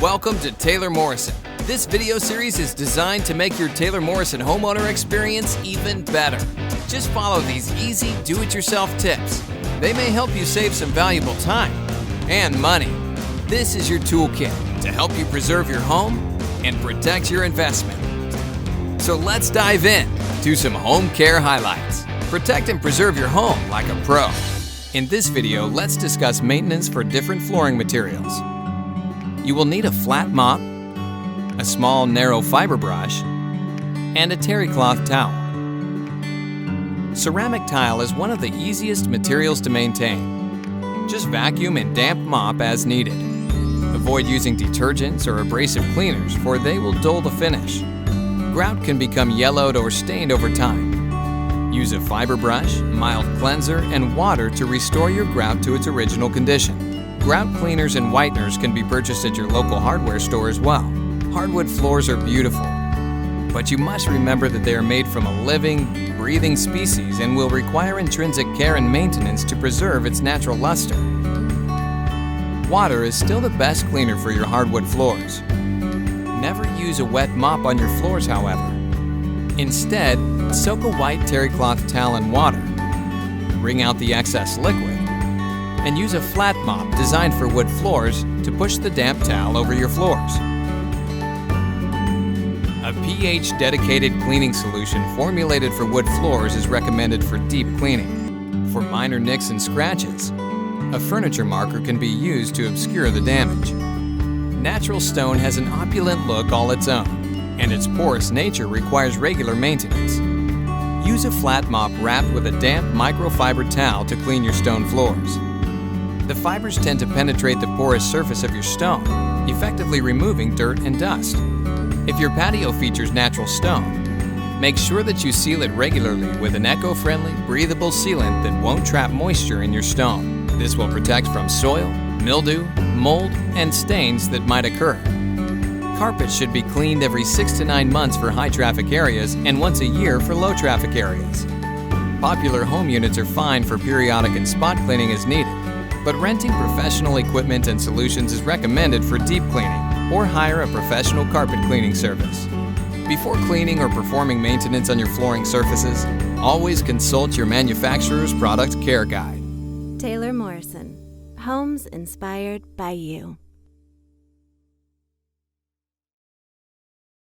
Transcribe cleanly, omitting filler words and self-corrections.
Welcome to Taylor Morrison. This video series is designed to make your Taylor Morrison homeowner experience even better. Just follow these easy do-it-yourself tips. They may help you save some valuable time and money. This is your toolkit to help you preserve your home and protect your investment. So let's dive in to some home care highlights. Protect and preserve your home like a pro. In this video, let's discuss maintenance for different flooring materials. You will need a flat mop, a small narrow fiber brush, and a terrycloth towel. Ceramic tile is one of the easiest materials to maintain. Just vacuum and damp mop as needed. Avoid using detergents or abrasive cleaners, for they will dull the finish. Grout can become yellowed or stained over time. Use a fiber brush, mild cleanser, and water to restore your grout to its original condition. Grout cleaners and whiteners can be purchased at your local hardware store as well. Hardwood floors are beautiful, but you must remember that they are made from a living, breathing species and will require intrinsic care and maintenance to preserve its natural luster. Water is still the best cleaner for your hardwood floors. Never use a wet mop on your floors, however. Instead, soak a white terrycloth towel in water, wring out the excess liquid, and use a flat mop designed for wood floors to push the damp towel over your floors. A pH-dedicated cleaning solution formulated for wood floors is recommended for deep cleaning. For minor nicks and scratches, a furniture marker can be used to obscure the damage. Natural stone has an opulent look all its own, and its porous nature requires regular maintenance. Use a flat mop wrapped with a damp microfiber towel to clean your stone floors. The fibers tend to penetrate the porous surface of your stone, effectively removing dirt and dust. If your patio features natural stone, make sure that you seal it regularly with an eco-friendly, breathable sealant that won't trap moisture in your stone. This will protect from soil, mildew, mold, and stains that might occur. Carpets should be cleaned every 6 to 9 months for high-traffic areas and once a year for low-traffic areas. Popular home units are fine for periodic and spot cleaning as needed, but renting professional equipment and solutions is recommended for deep cleaning, or hire a professional carpet cleaning service. Before cleaning or performing maintenance on your flooring surfaces, always consult your manufacturer's product care guide. Taylor Morrison, homes inspired by you.